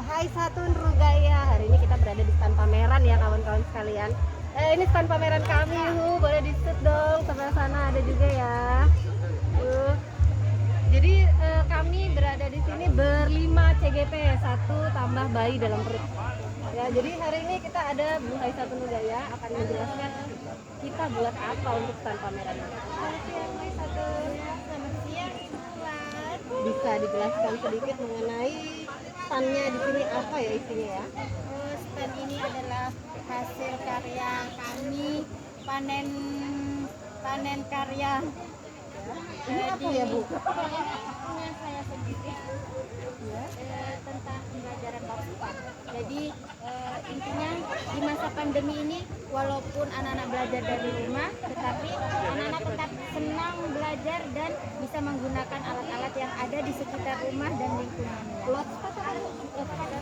Hai Satu Nrugaya. Hari ini kita berada di stand pameran ya kawan-kawan sekalian. Ini stand pameran kami, boleh di-shoot dong. Sebelah sana ada juga ya. Jadi kami berada di sini berlima CGP, satu tambah bayi dalam perut. Ya, jadi hari ini kita ada Bu Hai Satu Nrugaya akan menjelaskan kita buat apa untuk stand pameran ini. Selamat siang, Hai Satu. Selamat siang, Ibu Wan. Bisa dijelaskan sedikit mengenai standnya di sini apa ya isinya ya? Stand ini adalah hasil karya kami, panen karya. Ini apa ya Bu? Punya saya sendiri Ya. tentang pembelajaran Papua. Jadi intinya di masa pandemi ini walaupun anak-anak belajar dari rumah, tetapi anak-anak tetap senang belajar dan bisa menggunakan alat-alat yang ada di sekitar rumah dan lingkungannya. Lotspot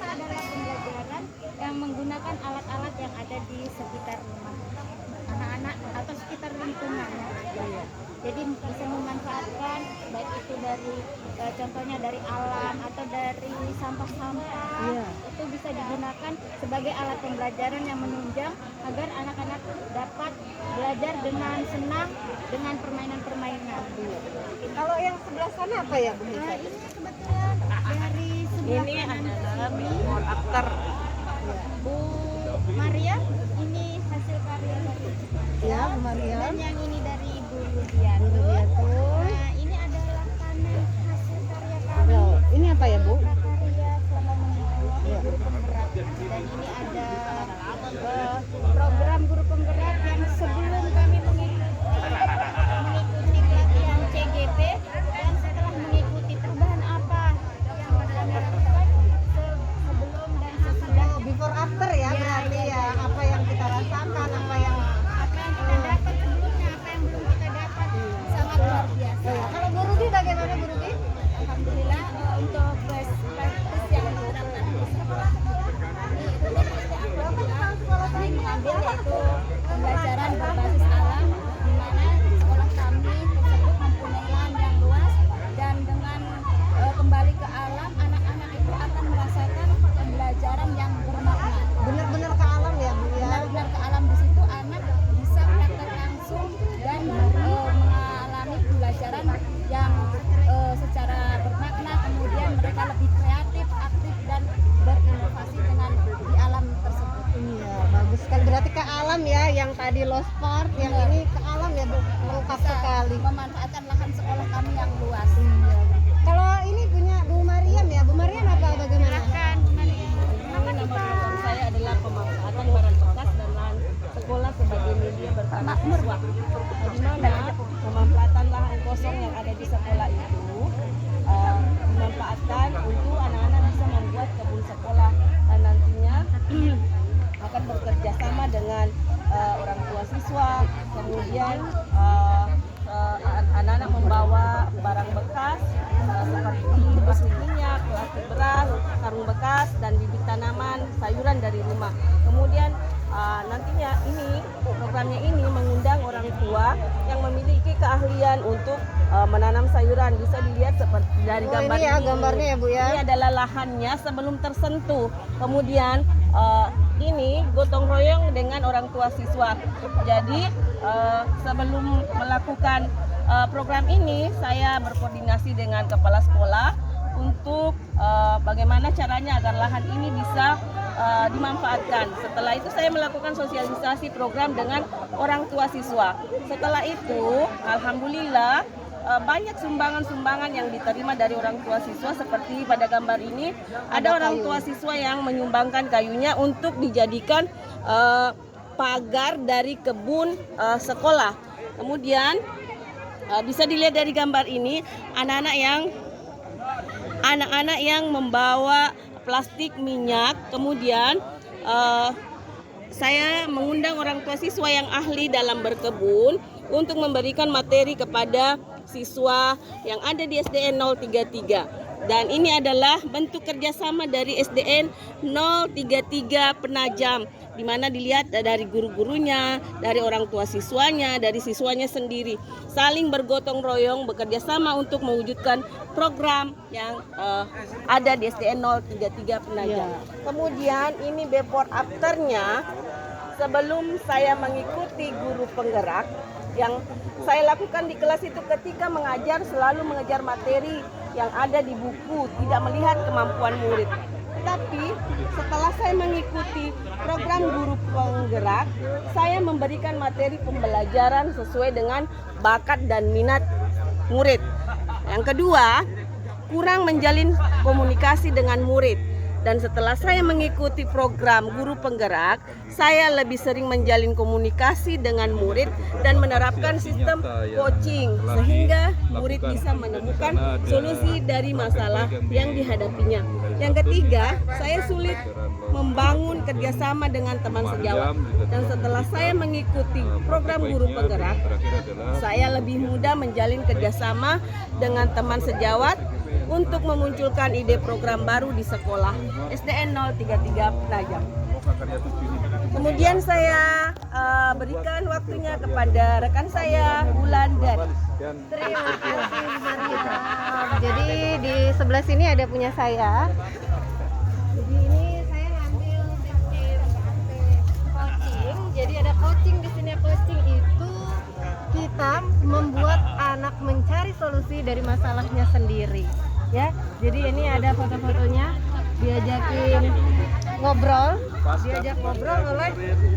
Adalah pembelajaran yang menggunakan alat-alat yang ada di sekitar rumah anak-anak atau sekitar lingkungan. Jadi bisa memanfaatkan baik itu dari contohnya dari alam atau dari sampah-sampah. Iya. Itu bisa digunakan sebagai alat pembelajaran yang menunjang agar anak-anak dapat belajar dengan senang dengan permainan-permainan. Kalau yang sebelah sana apa ya Bu? Ini kebetulan dari sebelah Ini kanan adalah kami, before after. Bu Maria, ini hasil karya dari Ya, Bu Maria. dan yang ini dari Ibu Ludianto. Nah, ini adalah panen hasil karya kami. Nah, ini apa ya Bu? Prakarya selama mengikuti Ya. guru penggerak. Dan ini ada program guru penggerak yang sebelum kami mengikuti pelatihan CGP dan setelah mengikuti perubahan apa yang kami lakukan sebelum dan sesudah. Before after ya, berarti ya apa yang kita rasakan, apa yang Kita dapat sebelumnya, apa yang belum kita dapat, sangat luar biasa. Kalau Bu Ruby bagaimana Bu Ruby? Alhamdulillah untuk best practice yang diterapkan di sekolah kami itu kami mengambil yaitu pembelajaran berbasis alam, di mana sekolah kami tersebut mempunyai lahan yang luas dan dengan kembali ke alam, anak-anak itu akan merasakan pembelajaran yang bermakna. Benar-benar ke alam ya Bu ya. Benar-benar ke alam, di situ anak bisa praktek langsung dan mengalami pembelajaran yang secara bermakna, kemudian mereka lebih kreatif, aktif dan berinovasi dengan di alam tersebut. Iya, bagus sekali. Berarti ke alam ya, yang tadi lost part, yang ini ke alam ya Bu. Lengkap Bisa sekali. memanfaatkan lahan sekolah kami yang luas. Kalau ini punya Bu Mariam ya, Bu Mariam apa bagaimana? Nama program saya adalah pemanfaatan barang bekas dan lahan sekolah sebagai media bertanah siswa. Di mana pemanfaatan lahan kosong yang ada di sekolah itu dimanfaatkan untuk anak-anak bisa membuat kebun sekolah dan nantinya akan bekerja sama dengan orang tua siswa. Kemudian anak-anak membawa barang bekas seperti plastik minyak, plastik beras, karung bekas, dan bibit tanaman, sayuran dari rumah. Kemudian nantinya programnya ini mengundang orang tua yang memiliki keahlian untuk menanam sayuran. Bisa dilihat seperti dari gambar ini ya ini. gambarnya ya Bu ya. Ini adalah lahannya sebelum tersentuh. Kemudian ini gotong royong dengan orang tua siswa. Jadi sebelum melakukan program ini, saya berkoordinasi dengan kepala sekolah untuk bagaimana caranya agar lahan ini bisa dimanfaatkan. Setelah itu saya melakukan sosialisasi program dengan orang tua siswa. Setelah itu, alhamdulillah banyak sumbangan-sumbangan yang diterima dari orang tua siswa. Seperti pada gambar ini, ada orang tua siswa yang menyumbangkan kayunya untuk dijadikan pagar dari kebun sekolah. Kemudian bisa dilihat dari gambar ini, anak-anak yang membawa plastik minyak. Kemudian saya mengundang orang tua siswa yang ahli dalam berkebun untuk memberikan materi kepada siswa yang ada di SDN 033. Dan ini adalah bentuk kerjasama dari SDN 033 Penajam di mana dilihat dari guru-gurunya, dari orang tua siswanya, dari siswanya sendiri, saling bergotong royong bekerja sama untuk mewujudkan program yang ada di SDN 033 Penajam. Kemudian ini before afternya sebelum saya mengikuti guru penggerak. Yang saya lakukan di kelas itu ketika mengajar selalu mengejar materi yang ada di buku, tidak melihat kemampuan murid. Tapi setelah saya mengikuti program guru penggerak, saya memberikan materi pembelajaran sesuai dengan bakat dan minat murid. Yang kedua, kurang menjalin komunikasi dengan murid. Dan setelah saya mengikuti program guru penggerak, saya lebih sering menjalin komunikasi dengan murid dan menerapkan sistem coaching sehingga murid bisa menemukan solusi dari masalah yang dihadapinya. Yang ketiga, saya sulit membangun kerjasama dengan teman sejawat. Dan setelah saya mengikuti program guru penggerak, saya lebih mudah menjalin kerjasama dengan teman sejawat untuk memunculkan ide program baru di sekolah SDN 033 Penajam. Kemudian saya berikan waktunya kepada rekan saya Wulandari. Terima kasih Maria. Jadi di sebelah sini ada punya saya. Jadi ini saya ngambil sistem coaching. Jadi ada coaching di sini. Coaching itu kita membuat anak mencari solusi dari masalahnya sendiri. Ya, jadi ini ada foto-fotonya, diajak ngobrol oleh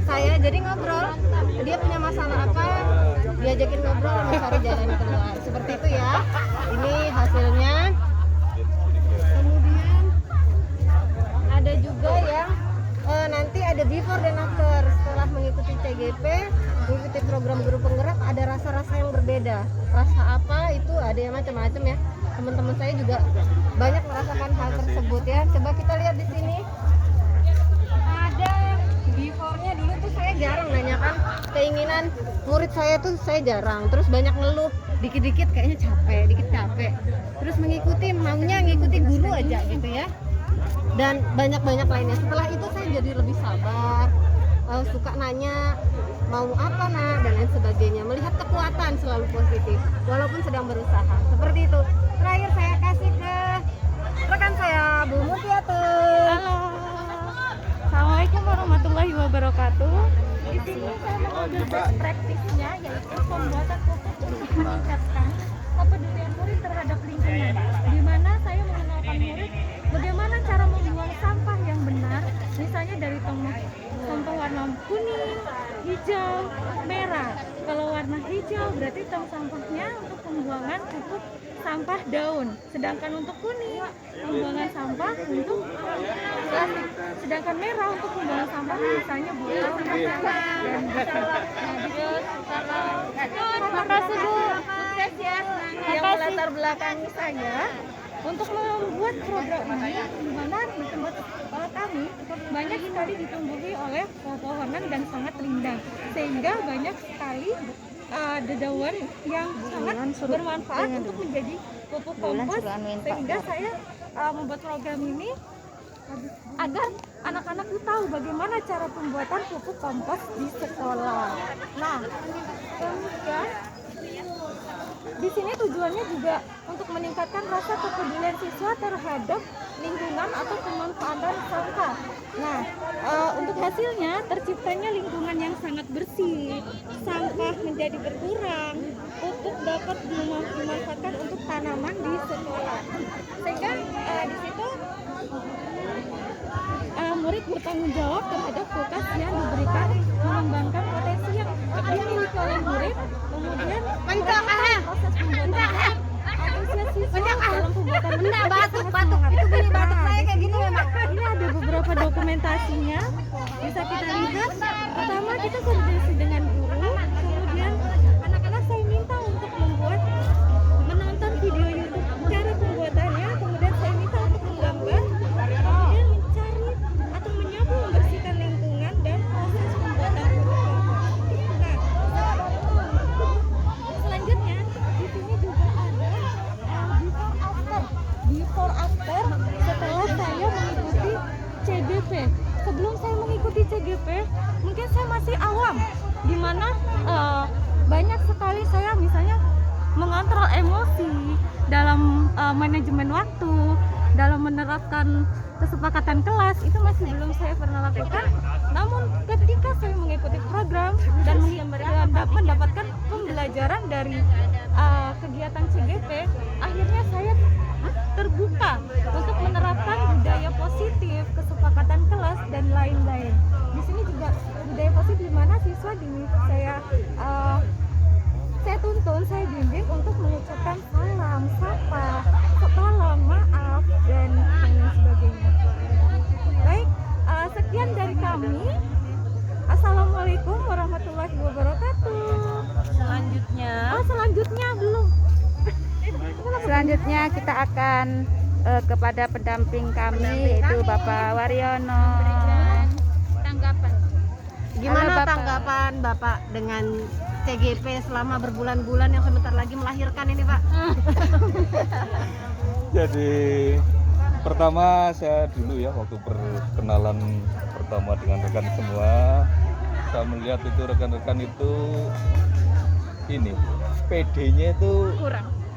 saya. Jadi ngobrol, dia punya masalah apa, diajakin ngobrol, mencari jalan keluar. Seperti itu ya. Ini hasilnya. Kemudian ada juga yang nanti ada before dan after. Setelah mengikuti CGP, mengikuti program guru penggerak, ada rasa-rasa yang berbeda. Rasa apa itu ada yang macam-macam ya. Teman-teman saya juga banyak merasakan hal tersebut ya. Coba kita lihat di sini. Ada before-nya. Dulu tuh saya jarang nanyakan keinginan murid saya tuh, saya jarang. Terus banyak ngeluh, dikit-dikit kayaknya capek. Terus maunya ngikuti guru aja gitu ya. Dan banyak-banyak lainnya. Setelah itu saya jadi lebih sabar, suka nanya mau apa nak dan lain sebagainya. Melihat kekuatan selalu positif walaupun sedang berusaha. Seperti itu. Terakhir saya kasih ke rekan saya Bu Mutiatur. Halo, Assalamualaikum warahmatullahi wabarakatuh. Di sini saya mengambil best practice-nya, yaitu pembuatan pupuk untuk meningkatkan kepedulian murid terhadap lingkungan. Di mana saya mengenalkan murid bagaimana cara membuang sampah yang benar, misalnya dari sampah warna kuning, hijau, merah. Kalau warna hijau berarti tong sampahnya untuk pembuangan pupuk sampah daun, sedangkan untuk kuning pembuangan sampah untuk plastik, sedangkan merah untuk pembuangan sampah misalnya botol dan terima kasih Bu, sukses ya. Yang melatar belakangi saya untuk membuat program ini, di mana di tempat kami banyak sekali ditumbuhi oleh pepohonan dan sangat rindang, sehingga banyak sekali dedaunan yang sangat bermanfaat untuk menjadi pupuk kompos. Sehingga saya membuat program ini agar anak-anak itu tahu bagaimana cara pembuatan pupuk kompos di sekolah. Nah, kemudian di sini tujuannya juga untuk meningkatkan rasa kepedulian siswa terhadap lingkungan atau pemanfaatan sampah. Nah, untuk hasilnya terciptanya lingkungan yang sangat bersih, sampah menjadi berkurang, pupuk dapat dimanfaatkan untuk tanaman di sekolah. Sehingga di situ murid bertanggung jawab terhadap tugas yang diberikan, mengembangkan potensi yang dimiliki oleh murid, kemudian proses pembuatan antusias siswa dalam pembuatan batuk itu bunyi batuk saya kayak gini memang. Ini ada beberapa dokumentasinya, bisa kita lihat. Pertama kita koordinasi dengan guru, kemudian anak-anak saya minta untuk menonton video YouTube cara pembuatannya, kemudian saya minta untuk menggambar, kemudian mencari atau menyapu membersihkan lingkungan dan proses pembuatan pupuk. Nah, selanjutnya di sini juga ada before after setelah saya mengikuti CGP. sebelum saya mengikuti CGP mungkin saya masih awam, di mana banyak sekali saya misalnya mengontrol emosi dalam manajemen waktu, dalam menerapkan kesepakatan kelas, itu masih belum saya pernah lakukan. Namun ketika saya mengikuti program dan mendapatkan pembelajaran dari kegiatan CGP, akhirnya saya terbuka untuk menerapkan budaya positif, kesepakatan kelas dan lain-lain. Di sini juga budaya positif di mana siswa saya tuntun, saya bimbing untuk mengucapkan salam, sapa, tolong, maaf, dan lain sebagainya. Baik, sekian dari kami. Assalamualaikum warahmatullahi wabarakatuh. Selanjutnya belum. Selanjutnya kita akan kepada pendamping kami yaitu Bapak Waryono. Tanggapan. Gimana Halo, Bapak. tanggapan Bapak dengan CGP selama berbulan-bulan yang sebentar lagi melahirkan ini, Pak? Jadi pertama saya dulu ya waktu perkenalan pertama dengan rekan semua, saya melihat itu rekan-rekan itu ini PD-nya itu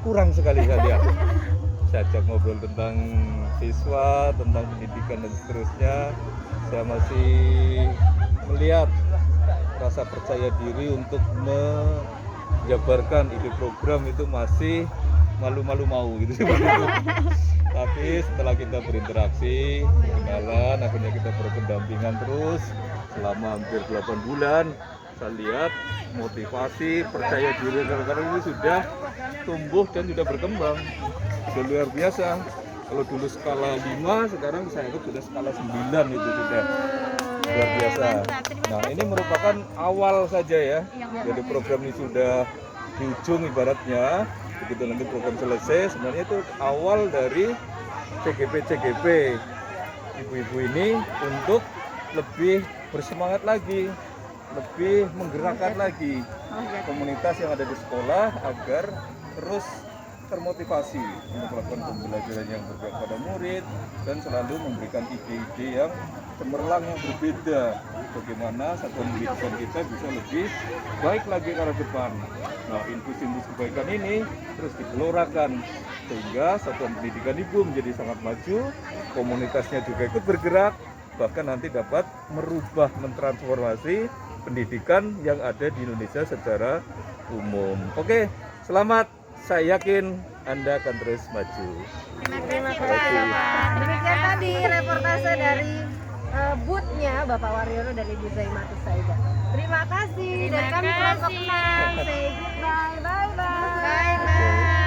kurang sekali saya lihat. Saya ajak ngobrol tentang siswa, tentang pendidikan dan seterusnya. Saya masih melihat rasa percaya diri untuk menjabarkan ide program itu masih malu-malu mau gitu seperti itu. Tapi setelah kita berinteraksi, kenalan, akhirnya kita berpendampingan terus selama hampir 8 bulan, saya lihat motivasi, percaya diri rekan-rekan ini sudah tumbuh dan sudah berkembang. Sudah luar biasa. Kalau dulu skala 5, sekarang saya ikut sudah skala 9 itu sudah luar biasa. Nah, ini merupakan awal saja ya. Jadi program ini sudah di ujung ibaratnya. Begitu nanti program selesai, sebenarnya itu awal dari CGP ibu-ibu ini untuk lebih bersemangat lagi, lebih menggerakkan lagi komunitas yang ada di sekolah agar terus termotivasi untuk melakukan pembelajaran yang berpihak pada murid dan selalu memberikan ide-ide yang cemerlang yang berbeda, bagaimana satuan pendidikan kita bisa lebih baik lagi ke arah depan. Nah, infus-infus kebaikan ini terus digelorakan sehingga satuan pendidikan ibu menjadi sangat maju, komunitasnya juga ikut bergerak, bahkan nanti dapat merubah, mentransformasi pendidikan yang ada di Indonesia secara umum. Oke, selamat. Saya yakin Anda akan terus maju. Terima kasih, Pak. Demikian tadi reportase dari booth-nya Bapak Waryono dan Ibu Zaimatus Saida. Terima kasih. Dan kami kelompok 6. Say goodbye. Bye-bye. Bye-bye.